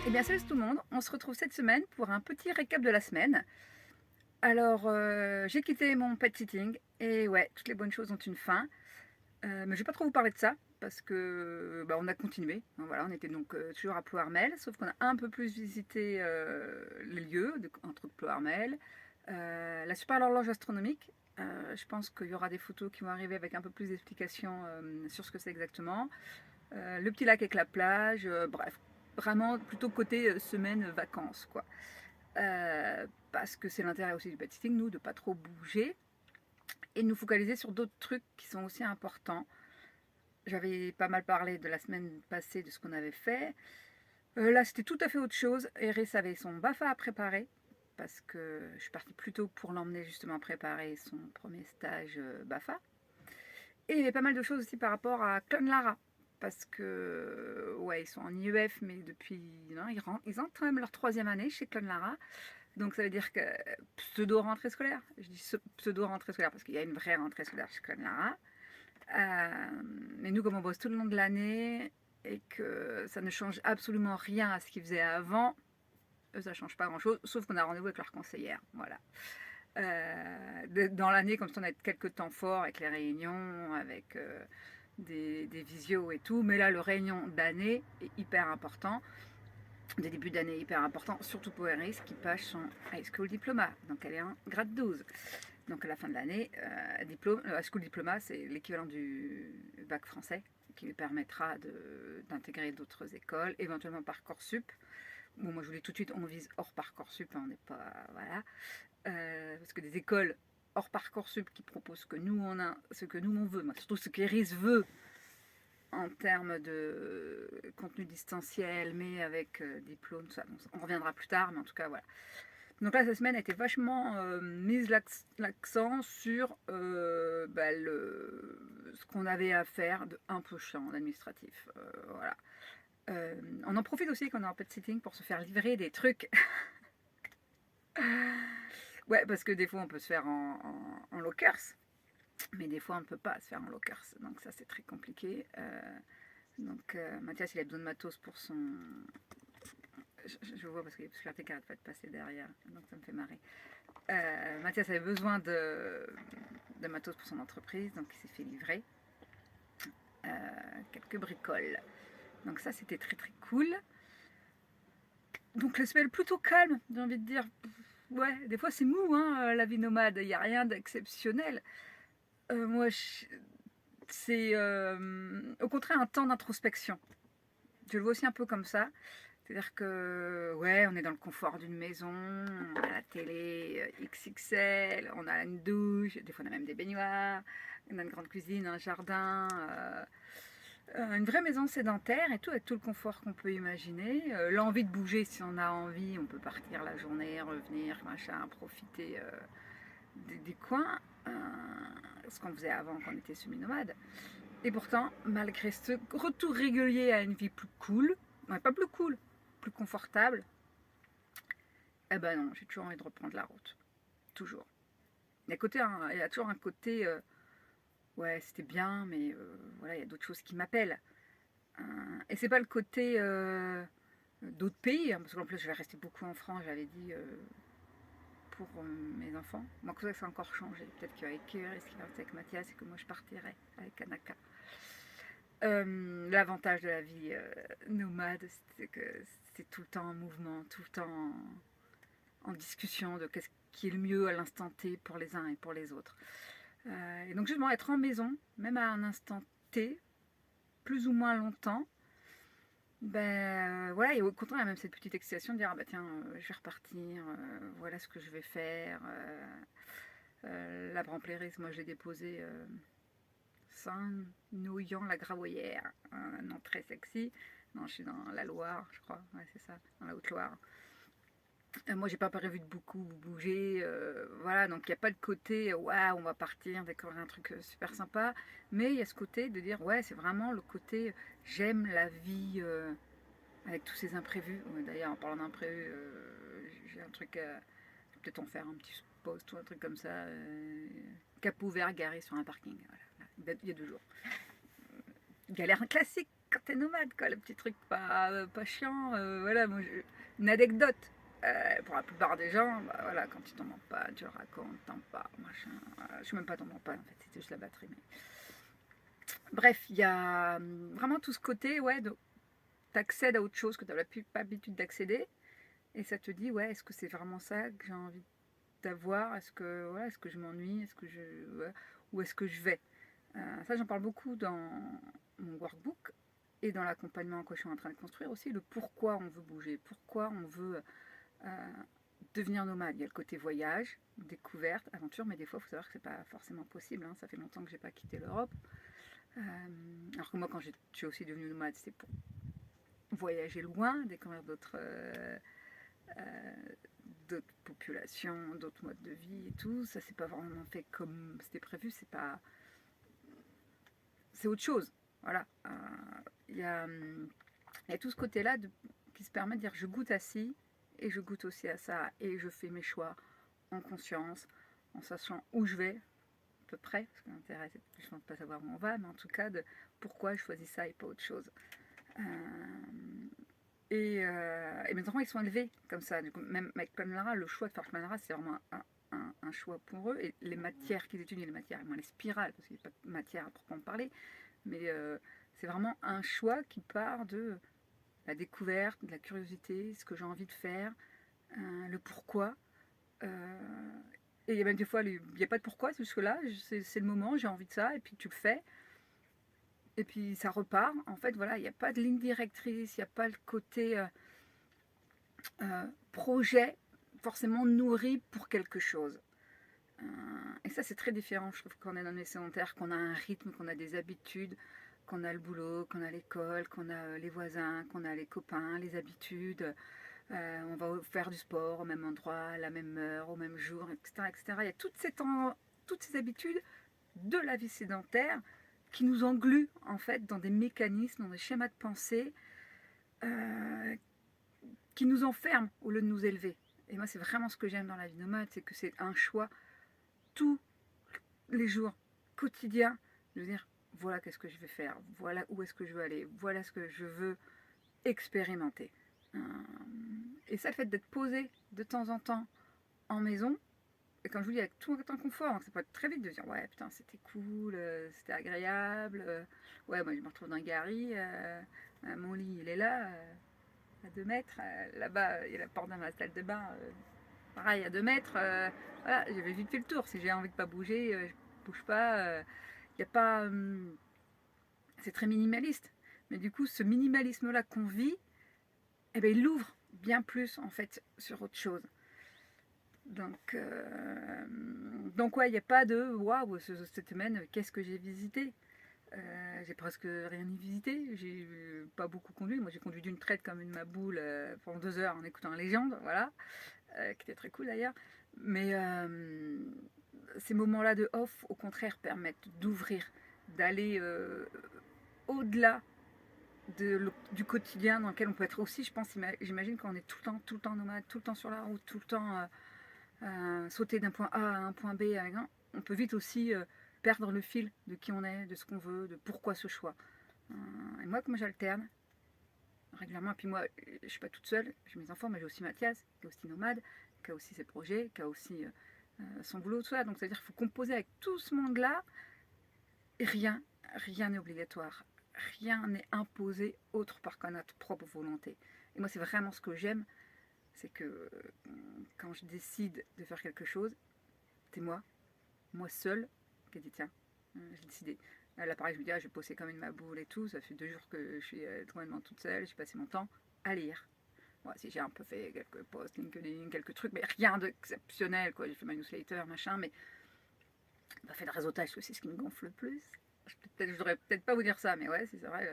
Eh bien, salut tout le monde, on se retrouve cette semaine pour un petit récap de la semaine. Alors, j'ai quitté mon pet sitting et ouais, toutes les bonnes choses ont une fin. Mais je vais pas trop vous parler de ça parce que on a continué. Donc, voilà, on était donc toujours à Ploërmel, sauf qu'on a un peu plus visité les lieux entre Ploërmel, la super horloge astronomique. Je pense qu'il y aura des photos qui vont arriver avec un peu plus d'explications sur ce que c'est exactement. Le petit lac avec la plage, bref, vraiment plutôt côté semaine vacances quoi. Parce que c'est l'intérêt aussi du pet-sitting, nous, de pas trop bouger et de nous focaliser sur d'autres trucs qui sont aussi importants. J'avais pas mal parlé de la semaine passée de ce qu'on avait fait. Là, c'était tout à fait autre chose. Eris avait son BAFA à préparer parce que je suis partie plus tôt pour l'emmener justement préparer son premier stage BAFA. Et il y avait pas mal de choses aussi par rapport à Clonlara. Parce que, ouais, ils sont en IEF, mais depuis. Non, ils entrent quand même leur troisième année chez Clonlara. Donc ça veut dire que pseudo-rentrée scolaire. Je dis pseudo-rentrée scolaire parce qu'il y a une vraie rentrée scolaire chez Clonlara. Mais nous, comme on bosse tout le long de l'année et que ça ne change absolument rien à ce qu'ils faisaient avant, eux, ça ne change pas grand-chose, sauf qu'on a rendez-vous avec leur conseillère. Voilà. Dans l'année, comme ça, on a quelques temps forts avec les réunions, avec des visios et tout. Mais là, le réunion d'année est hyper important. Des débuts d'année hyper importants, surtout pour Eris qui passe son High School Diploma. Donc elle est en grade 12. Donc à la fin de l'année, High School Diploma, c'est l'équivalent du bac français qui lui permettra d'intégrer d'autres écoles, éventuellement Parcoursup. Bon, moi je vous dis tout de suite, on vise hors Parcoursup, hein, on n'est pas. Voilà. Parce que des écoles hors Parcoursup qui proposent ce que nous on veut, surtout ce qu'Eris veut en termes de contenu distanciel, mais avec diplôme, tout ça. Donc, on reviendra plus tard, mais en tout cas, voilà. Donc là, cette semaine a été vachement mise l'accent sur ce qu'on avait à faire de un peu chiant en administratif. Voilà. On en profite aussi quand on est en pet sitting pour se faire livrer des trucs. Ouais, parce que des fois, on peut se faire en lockers. Mais des fois, on ne peut pas se faire en lockers. Donc ça, c'est très compliqué. Donc Mathias, il a besoin de matos pour son. Je vois parce qu'il y a plus qui arrête pas de passer derrière. Donc ça me fait marrer. Mathias avait besoin de matos pour son entreprise. Donc il s'est fait livrer quelques bricoles. Donc ça, c'était très très cool. Donc la semaine plutôt calme, j'ai envie de dire. Ouais, des fois c'est mou, hein, la vie nomade. Il n'y a rien d'exceptionnel. Moi, c'est au contraire un temps d'introspection. Je le vois aussi un peu comme ça. C'est-à-dire que, ouais, on est dans le confort d'une maison, on a la télé XXL, on a une douche, des fois on a même des baignoires, on a une grande cuisine, un jardin, une vraie maison sédentaire et tout, avec tout le confort qu'on peut imaginer. L'envie de bouger, si on a envie, on peut partir la journée, revenir, machin, profiter des coins, ce qu'on faisait avant quand on était semi-nomade. Et pourtant, malgré ce retour régulier à une vie plus cool, ouais, pas plus cool, plus confortable, eh ben non, j'ai toujours envie de reprendre la route. Toujours. Il y a toujours un côté, ouais, c'était bien, mais voilà, il y a d'autres choses qui m'appellent. Et c'est pas le côté d'autres pays, hein, parce qu'en plus je vais rester beaucoup en France, j'avais dit pour mes enfants. Moi, ça, ça a encore changé. Peut-être qu'avec Eris qui va rester avec Mathias et que moi je partirai avec Anaka. L'avantage de la vie nomade, c'est que c'est tout le temps en mouvement, tout le temps en discussion de qu'est-ce qui est le mieux à l'instant T pour les uns et pour les autres. Et donc justement être en maison, même à un instant T, plus ou moins longtemps, voilà, et au contraire, il y a même cette petite excitation de dire, ah bah tiens, je vais repartir, voilà ce que je vais faire. La Brampléris, moi j'ai déposé Saint-Nouillant la Gravoyère, un nom très sexy. Non, je suis dans la Loire, je crois, ouais, c'est ça, dans la Haute-Loire. Moi, j'ai pas prévu de beaucoup bouger, voilà, donc il n'y a pas de côté, waouh, on va partir, découvrir un truc super sympa, mais il y a ce côté de dire, ouais, c'est vraiment le côté, j'aime la vie avec tous ces imprévus. D'ailleurs, en parlant d'imprévus, j'ai un truc, peut-être en faire un petit post ou un truc comme ça, capot ouvert garé sur un parking, voilà, il y a 2 jours. Galère classique quand t'es nomade, quoi, le petit truc pas chiant. Voilà, moi, une anecdote. Pour la plupart des gens, bah, voilà, quand tu t'en mens pas, tu racontes, t'en parles, machin. Je suis même pas t'en mens pas, en fait, c'était juste la batterie. Mais... Bref, il y a vraiment tout ce côté, ouais, t'accèdes à autre chose que tu n'as pas l'habitude d'accéder, et ça te dit, ouais, est-ce que c'est vraiment ça que j'ai envie d'avoir? Est-ce que je m'ennuie? Ouais, où est-ce que je vais? Ça, j'en parle beaucoup dans mon workbook et dans l'accompagnement que je suis en train de construire aussi, le pourquoi on veut bouger, pourquoi on veut euh, devenir nomade. Il y a le côté voyage, découverte, aventure, mais des fois, il faut savoir que c'est pas forcément possible. Hein. Ça fait longtemps que j'ai pas quitté l'Europe. Alors que moi, quand je suis aussi devenue nomade, c'était pour voyager loin, découvrir euh, d'autres populations, d'autres modes de vie et tout. Ça, c'est pas vraiment fait comme c'était prévu. C'est autre chose. Voilà. Il y a tout ce côté-là qui se permet de dire je goûte à ci et je goûte aussi à ça et je fais mes choix en conscience, en sachant où je vais à peu près, parce que l'intérêt c'est justement de ne pas savoir où on va, mais en tout cas de pourquoi je choisis ça et pas autre chose. Euh, et mes enfants ils sont élevés comme ça. Du coup, même avec Planara, le choix de faire Planara c'est vraiment un choix pour eux. Et les matières qu'ils étudient, les matières, moins les spirales, parce qu'il n'y a pas de matière à proprement parler, mais c'est vraiment un choix qui part de la découverte, de la curiosité, ce que j'ai envie de faire, le pourquoi. Euh, et il y a même des fois, il n'y a pas de pourquoi, c'est jusque là, c'est le moment, j'ai envie de ça, et puis tu le fais, et puis ça repart. En fait, voilà, il n'y a pas de ligne directrice, il n'y a pas le côté projet forcément nourri pour quelque chose. Et ça, c'est très différent, je trouve, quand on est dans les sédentaires, qu'on a un rythme, qu'on a des habitudes, qu'on a le boulot, qu'on a l'école, qu'on a les voisins, qu'on a les copains, les habitudes. On va faire du sport au même endroit, à la même heure, au même jour, etc. etc. Il y a toutes ces habitudes de la vie sédentaire qui nous engluent en fait dans des mécanismes, dans des schémas de pensée euh, qui nous enferment au lieu de nous élever. Et moi, c'est vraiment ce que j'aime dans la vie nomade, c'est que c'est un choix tous les jours, quotidien, de dire voilà qu'est-ce que je vais faire, voilà où est-ce que je veux aller, voilà ce que je veux expérimenter. Et ça, le fait d'être posé de temps en temps en maison, et quand je vous dis avec tout un confort, hein, ça peut être très vite de dire ouais putain c'était cool, c'était agréable, ouais moi je me retrouve dans le Gary, mon lit il est là, à 2 mètres, là-bas il y a la porte de ma salle de bain, pareil à 2 mètres, voilà j'avais vite fait le tour, si j'ai envie de pas bouger, je bouge pas, il y a pas, c'est très minimaliste, mais du coup ce minimalisme là qu'on vit, eh ben, il l'ouvre bien plus en fait sur autre chose. Donc ouais, il n'y a pas de waouh, cette semaine, qu'est-ce que j'ai visité? J'ai presque rien y visité, j'ai pas beaucoup conduit. Moi j'ai conduit d'une traite comme une maboule pendant 2 heures en écoutant Légende, voilà, qui était très cool d'ailleurs. Mais ces moments-là de off, au contraire, permettent d'ouvrir, d'aller au-delà du quotidien dans lequel on peut être aussi, je pense, j'imagine quand on est tout le temps nomade, tout le temps sur la route, tout le temps sauter d'un point A à un point B, on peut vite aussi perdre le fil de qui on est, de ce qu'on veut, de pourquoi ce choix. Et moi, comme j'alterne régulièrement, et puis moi, je ne suis pas toute seule, j'ai mes enfants, mais j'ai aussi Mathias, qui est aussi nomade, qui a aussi ses projets, qui a aussi son boulot, tout ça. Donc, c'est-à-dire qu'il faut composer avec tout ce monde-là, et rien n'est obligatoire. Rien n'est imposé autre par qu'à notre propre volonté. Et moi, c'est vraiment ce que j'aime, c'est que quand je décide de faire quelque chose, c'est moi seule, qui ai dit tiens, j'ai décidé. Là, pareil, je me dis, je vais bosser comme une maboule et tout. Ça fait 2 jours que je suis complètement toute seule. J'ai passé mon temps à lire. Bon, si j'ai un peu fait quelques posts, LinkedIn, quelques trucs, mais rien d'exceptionnel, quoi. J'ai fait ma newsletter, machin, mais pas fait de réseautage, c'est ce qui me gonfle le plus. Je devrais peut-être pas vous dire ça, mais ouais, c'est vrai,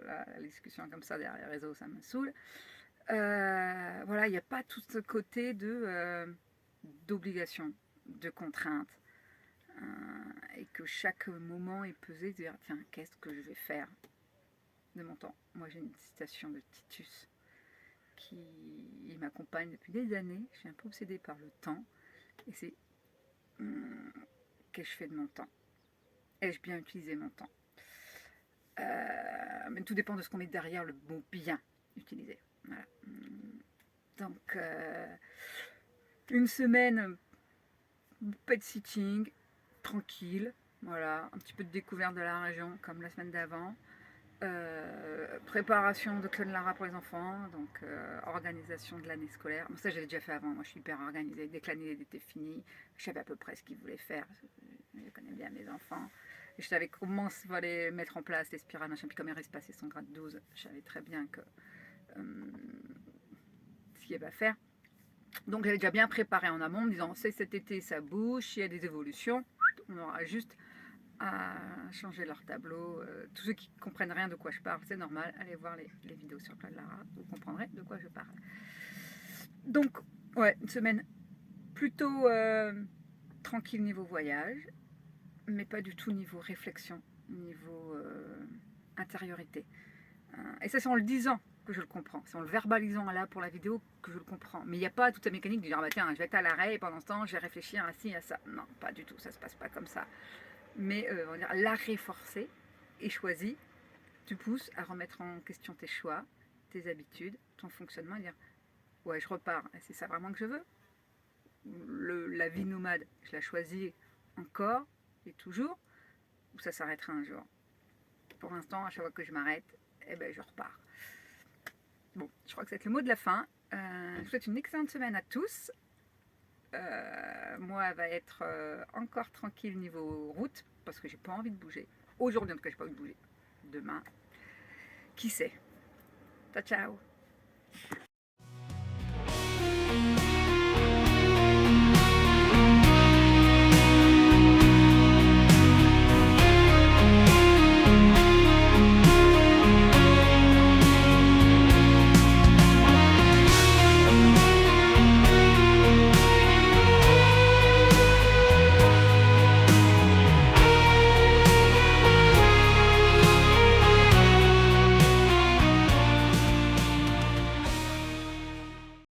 la discussion comme ça derrière les réseaux, ça me saoule. Voilà, il n'y a pas tout ce côté d'obligation, de contrainte. Et que chaque moment est pesé, de dire tiens, qu'est-ce que je vais faire de mon temps. Moi, j'ai une citation de Titus qui m'accompagne depuis des années. Je suis un peu obsédée par le temps. Et c'est qu'est-ce que je fais de mon temps? Ai-je bien utilisé mon temps? Mais tout dépend de ce qu'on met derrière le mot bien utilisé. Voilà. Donc, une semaine pet sitting, tranquille, voilà, un petit peu de découverte de la région comme la semaine d'avant. Préparation de Clonlara pour les enfants, donc organisation de l'année scolaire. Bon, ça j'avais déjà fait avant, moi je suis hyper organisée. Dès que l'année était finie, je savais à peu près ce qu'ils voulaient faire. Je connais bien mes enfants. Et je savais comment il fallait mettre en place les spirales, machin. Puis comme il reste passé son grade 12, je savais très bien que ce qu'il y avait à faire. Donc j'avais déjà bien préparé en amont, en me disant c'est cet été ça bouge, il y a des évolutions, on aura juste à changer leur tableau. Tous ceux qui comprennent rien de quoi je parle, c'est normal, allez voir les vidéos sur Clonlara, vous comprendrez de quoi je parle. Donc ouais, une semaine plutôt tranquille niveau voyage, mais pas du tout niveau réflexion, niveau intériorité. Et ça c'est en le disant que je le comprends. C'est en le verbalisant là pour la vidéo que je le comprends. Mais il n'y a pas toute la mécanique de dire ah bah tiens, je vais être à l'arrêt et pendant ce temps je vais réfléchir à ci, à ça. Non, pas du tout, ça se passe pas comme ça. Mais on va dire l'arrêt forcé et choisi, tu pousses à remettre en question tes choix, tes habitudes, ton fonctionnement et dire ouais je repars, c'est ça vraiment que je veux. La vie nomade, je la choisis encore et toujours, ou ça s'arrêtera un jour. Pour l'instant, à chaque fois que je m'arrête, eh ben, je repars. Bon, je crois que c'est le mot de la fin. Je vous souhaite une excellente semaine à tous. Moi, elle va être encore tranquille niveau route parce que j'ai pas envie de bouger. Aujourd'hui, en tout cas, j'ai pas envie de bouger. Demain, qui sait. Ciao, ciao.